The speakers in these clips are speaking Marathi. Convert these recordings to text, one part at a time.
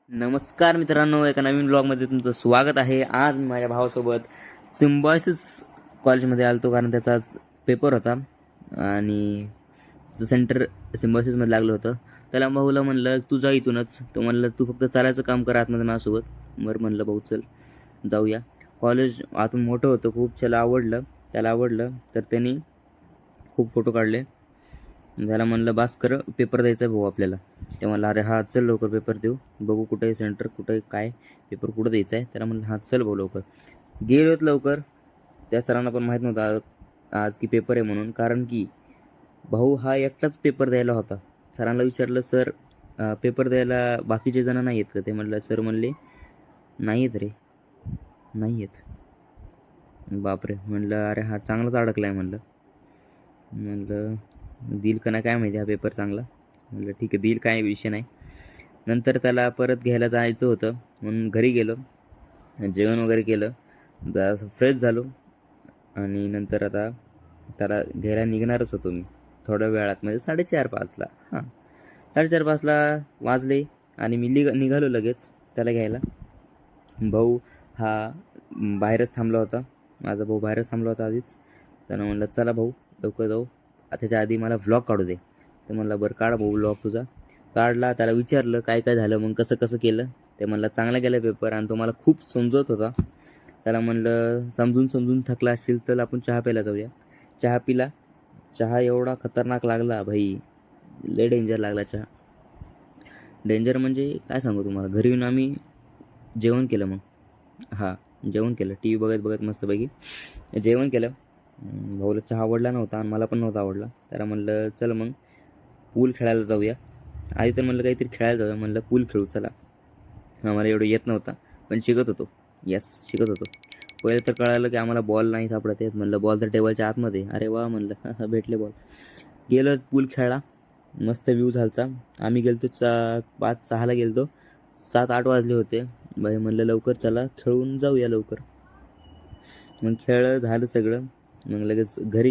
नमस्कार मित्रांनो, एका नवीन ब्लॉगमध्ये तुमचं स्वागत आहे. आज मी माझ्या भावासोबत सिम्बॉयसिस कॉलेजमध्ये आलतो कारण त्याचा आज पेपर होता आणि सेंटर सिम्बॉयसिसमध्ये लागलं होतं. त्याला भाऊला म्हणलं तू जा इथूनच. तो म्हणलं तू फक्त चालायचं काम कर आतमध्ये माझ्यासोबत. बरं म्हणलं भाऊ चल जाऊया. कॉलेज आतून मोठं होतं खूप, त्याला आवडलं तर त्यांनी खूप फोटो काढले. त्याला म्हणलं बास कर, पेपर द्यायचा आहे भाऊ आपल्याला. ते म्हणलं अरे हा चल लवकर पेपर देऊ, बघू कुठे सेंटर, कुठे काय पेपर कुठं द्यायचा आहे. त्याला म्हणलं हा चल भाऊ लवकर. गेलोत लवकर. त्या सरांना पण माहीत नव्हतं आज की पेपर आहे म्हणून, कारण की भाऊ हा एकटाच पेपर द्यायला होता. सरांना विचारलं सर पेपर द्यायला बाकीचे जण नाही आहेत का? ते म्हणलं सर म्हणले नाही आहेत रे, नाही आहेत. बापरे म्हणलं अरे हा चांगलाच अडकला आहे म्हणलं देईल का नाही काय माहिती हा पेपर चांगला. म्हणलं ठीक आहे देईल, काय विषय नाही. नंतर त्याला परत घ्यायला जायचं होतं म्हणून घरी गेलो, जेवण वगैरे केलं, फ्रेश झालो आणि नंतर आता त्याला घ्यायला निघणारच होतो मी थोड्या वेळात, म्हणजे 4:30-5ला. 4:30-5ला वाजले आणि मी निघालो लगेच त्याला घ्यायला. भाऊ हा बाहेरच थांबला होता, माझा भाऊ बाहेरच थांबला होता आधीच. त्यानं म्हणलं चला भाऊ लवकर जाऊ, त्याच्या आधी मला व्लॉग काढू दे. तर म्हणलं बरं काढ भाऊ व्लॉग तुझा. काढला. त्याला विचारलं काय काय झालं मग कसं कसं केलं. ते म्हणलं चांगला गेला पेपर आणि तो मला खूप समजवत होता. त्याला म्हणलं समजून थकला असशील तर आपण चहा प्यायला जाऊया. चहा पिला. चहा एवढा खतरनाक लागला भाई, लय डेंजर लागला चहा. डेंजर म्हणजे काय सांगू तुम्हाला. घरी येऊन आम्ही जेवण केलं. मग जेवण केलं, टी व्ही बघत बघत मस्तपैकी जेवण केलं. भाऊला चहा आवडला नव्हता आणि मला पण नव्हता आवडला. त्याला म्हणलं चल मग पूल खेळायला जाऊया. आधी तर म्हणलं काहीतरी खेळायला जाऊया, म्हणलं पूल खेळू चला. आम्हाला एवढं येत नव्हता पण शिकत होतो. पहिले तर कळालं की आम्हाला बॉल नाही सापडत आहेत. म्हणलं बॉल तर टेबलच्या आतमध्ये. अरे वा म्हणलं भेटले बॉल. गेलो पूल खेळला, मस्त व्ह्यू झालता. आम्ही गेलतो 5-6ला गेलतो, 7-8 वाजले होते. बाई म्हणलं लवकर चला खेळून जाऊया लवकर. मग खेळ झालं सगळं. मग लगेच घरी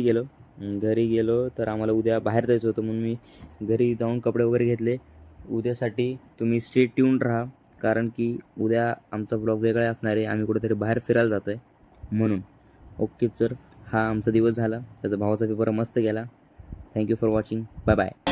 गेलो तर आम्हाला उद्या बाहेर जायचं होतं म्हणून मी घरी जाऊन कपडे वगैरे घेतले. उद्यासाठी तुम्ही स्टे ट्यून्ड राहा, कारण की उद्या आमचा ब्लॉग वेगळा असणार आहे. आम्ही कुठेतरी बाहेर फिरायला जातो आहे म्हणून. ओके सर, हा आमचा दिवस झाला. त्याचा भावाचा पेपर मस्त गेला. Thank you for watching. Bye bye.